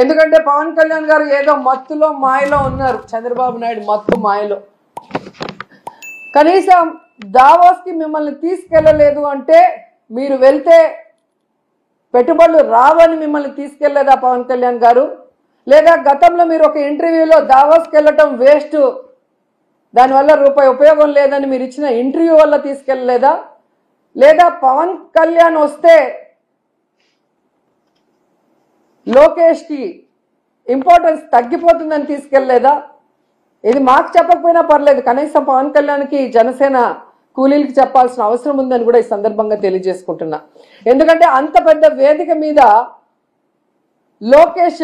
ఎందుకంటే పవన్ కళ్యాణ్ గారు ఏదో మత్తులో మాయలో ఉన్నారు, చంద్రబాబు నాయుడు మత్తు మాయలో. కనీసం దావోస్కి మిమ్మల్ని తీసుకెళ్ళలేదు అంటే మీరు వెళ్తే పెట్టుబడులు రావని మిమ్మల్ని తీసుకెళ్లేదా పవన్ కళ్యాణ్ గారు? లేదా గతంలో మీరు ఒక ఇంటర్వ్యూలో దావోస్కి వెళ్ళటం వేస్ట్, దానివల్ల రూపాయి ఉపయోగం లేదని మీరు ఇచ్చిన ఇంటర్వ్యూ వల్ల తీసుకెళ్ళలేదా? లేదా పవన్ కళ్యాణ్ వస్తే లోకేష్కి ఇంపార్టెన్స్ తగ్గిపోతుందని తీసుకెళ్ళలేదా? ఇది మాకు చెప్పకపోయినా పర్లేదు, కనీసం పవన్ కళ్యాణ్కి జనసేన కూలీలకు చెప్పాల్సిన అవసరం ఉందని కూడా ఈ సందర్భంగా తెలియజేసుకుంటున్నా. ఎందుకంటే అంత పెద్ద వేదిక మీద లోకేష్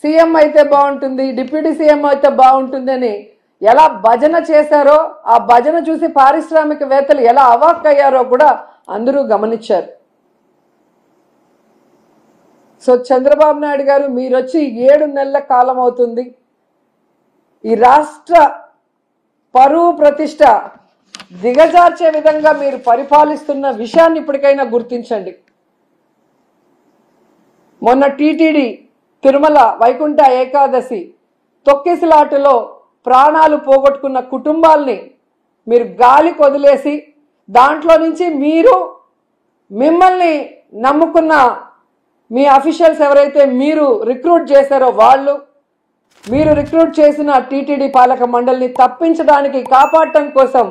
సీఎం అయితే బాగుంటుంది, డిప్యూటీ సీఎం అయితే బాగుంటుంది అని ఎలా భజన చేశారో, ఆ భజన చూసి పారిశ్రామికవేత్తలు ఎలా అవాక్కయ్యారో కూడా అందరూ గమనించారు. సో చంద్రబాబు నాయుడు గారు మీరు వచ్చి 7 నెలల కాలం అవుతుంది. ఈ రాష్ట్ర పరువు ప్రతిష్ట దిగజార్చే విధంగా మీరు పరిపాలిస్తున్న విషయాన్ని ఇప్పటికైనా గుర్తించండి. మొన్న టీటీడీ తిరుమల వైకుంఠ ఏకాదశి తొక్కిసలాటలో ప్రాణాలు పోగొట్టుకున్న కుటుంబాల్ని మీరు గాలికి వదిలేసి, దాంట్లో నుంచి మిమ్మల్ని నమ్ముకున్న మీ అఫీషియల్స్ ఎవరైతే మీరు రిక్రూట్ చేశారో వాళ్ళు, మీరు రిక్రూట్ చేసిన టీటీడీ పాలక మండలిని తప్పించడానికి, కాపాడటం కోసం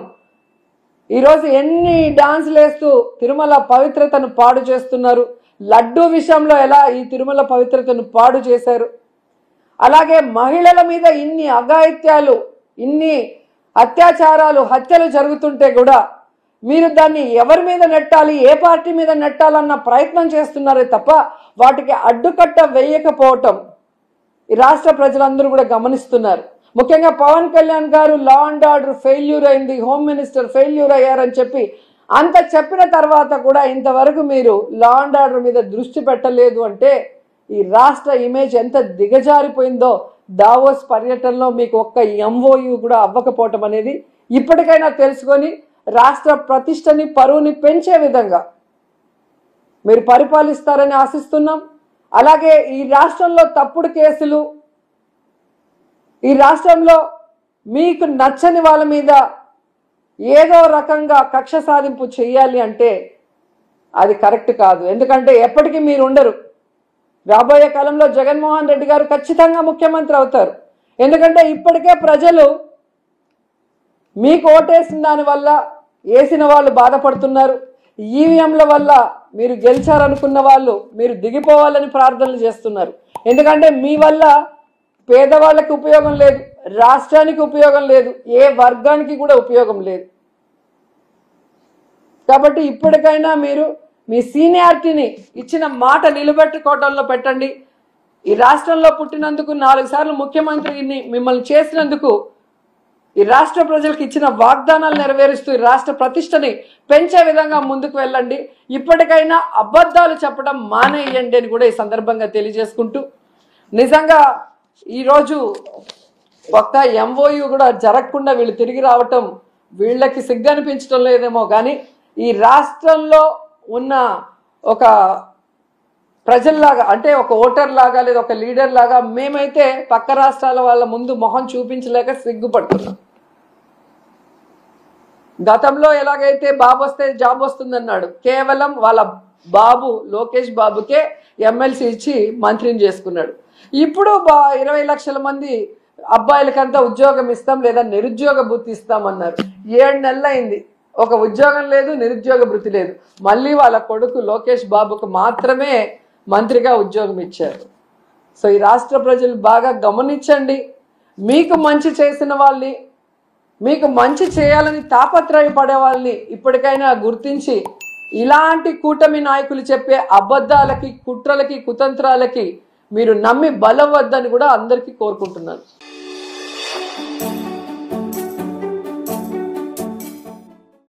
ఈరోజు ఎన్ని డాన్సులు వేస్తూ తిరుమల పవిత్రతను పాడు చేస్తున్నారు. లడ్డూ విషయంలో ఎలా ఈ తిరుమల పవిత్రతను పాడు చేశారు. అలాగే మహిళల మీద ఇన్ని అఘాయిత్యాలు, ఇన్ని అత్యాచారాలు, హత్యలు జరుగుతుంటే కూడా మీరు దాన్ని ఎవరి మీద నెట్టాలి, ఏ పార్టీ మీద నెట్టాలన్న ప్రయత్నం చేస్తున్నారే తప్ప వాటికి అడ్డుకట్ట వేయకపోవటం ఈ రాష్ట్ర ప్రజలందరూ కూడా గమనిస్తున్నారు. ముఖ్యంగా పవన్ కళ్యాణ్ గారు లా అండ్ ఆర్డర్ ఫెయిల్యూర్ అయింది, హోమ్ మినిస్టర్ ఫెయిల్యూర్ అయ్యారని చెప్పి అంత చెప్పిన తర్వాత కూడా ఇంతవరకు మీరు లా అండ్ ఆర్డర్ మీద దృష్టి పెట్టలేదు అంటే ఈ రాష్ట్ర ఇమేజ్ ఎంత దిగజారిపోయిందో దావోస్ పర్యటనలో మీకు ఒక్క ఎంఓయూ కూడా అవ్వకపోవటం అనేది ఇప్పటికైనా తెలుసుకొని రాష్ట్ర ప్రతిష్టని, పరువుని పెంచే విధంగా మీరు పరిపాలిస్తారని ఆశిస్తున్నాం. అలాగే ఈ రాష్ట్రంలో తప్పుడు కేసులు, ఈ రాష్ట్రంలో మీకు నచ్చని వాళ్ళ మీద ఏదో రకంగా కక్ష సాధింపు చేయాలి అంటే అది కరెక్ట్ కాదు. ఎందుకంటే ఎప్పటికీ మీరు ఉండరు. రాబోయే కాలంలో జగన్మోహన్ రెడ్డి గారు ఖచ్చితంగా ముఖ్యమంత్రి అవుతారు. ఎందుకంటే ఇప్పటికే ప్రజలు మీకు ఓటేసిన దానివల్ల వేసిన వాళ్ళు బాధపడుతున్నారు. ఈవీఎంల వల్ల మీరు గెలిచారనుకున్న వాళ్ళు మీరు దిగిపోవాలని ప్రార్థనలు చేస్తున్నారు. ఎందుకంటే మీ వల్ల పేదవాళ్ళకి ఉపయోగం లేదు, రాష్ట్రానికి ఉపయోగం లేదు, ఏ వర్గానికి కూడా ఉపయోగం లేదు. కాబట్టి ఇప్పటికైనా మీరు మీ సీనియారిటీని, ఇచ్చిన మాట నిలబెట్టుకోవడంలో పెట్టండి. ఈ రాష్ట్రంలో పుట్టినందుకు, 4 సార్లు ముఖ్యమంత్రిని మిమ్మల్ని చేసినందుకు, ఈ రాష్ట్ర ప్రజలకు ఇచ్చిన వాగ్దానాలు నెరవేరుస్తూ ఈ రాష్ట్ర ప్రతిష్టని పెంచే విధంగా ముందుకు వెళ్ళండి. ఇప్పటికైనా అబద్ధాలు చెప్పడం మానేయండి అని కూడా ఈ సందర్భంగా తెలియజేసుకుంటూ, నిజంగా ఈరోజు ఒక్క ఎంఓయూ కూడా జరగకుండా వీళ్ళు తిరిగి రావటం వీళ్ళకి సిగ్గు అనిపించడం లేదేమో కానీ ఈ రాష్ట్రంలో ఉన్న ఒక ప్రజల్లాగా, అంటే ఒక ఓటర్ లాగా లేదా ఒక లీడర్ లాగా మేమైతే పక్క రాష్ట్రాల వాళ్ళ ముందు మొహం చూపించలేక సిగ్గుపడుతున్నాం. గతంలో ఎలాగైతే బాబు వస్తే జాబ్ వస్తుందన్నాడు, కేవలం వాళ్ళ బాబు లోకేష్ బాబుకే ఎమ్మెల్సీ ఇచ్చి మంత్రిని చేసుకున్నాడు. ఇప్పుడు 20 లక్షల మంది అబ్బాయిలకంతా ఉద్యోగం ఇస్తాం లేదా నిరుద్యోగ భృతి ఇస్తామన్నారు. 7 నెలలు అయింది, ఒక ఉద్యోగం లేదు, నిరుద్యోగ భృతి లేదు. మళ్ళీ వాళ్ళ కొడుకు లోకేష్ బాబుకు మాత్రమే మంత్రిగా ఉద్యోగం ఇచ్చారు. సో ఈ రాష్ట్ర ప్రజలు బాగా గమనించండి. మీకు మంచి చేసిన వాళ్ళని, మీకు మంచి చేయాలని తాపత్రయపడే వాళ్ళని ఇప్పటికైనా గుర్తించి ఇలాంటి కూటమి నాయకులు చెప్పే అబద్ధాలకి, కుట్రలకి, కుతంత్రాలకి మీరు నమ్మి బలవద్దని కూడా అందరికీ కోరుకుంటున్నాను.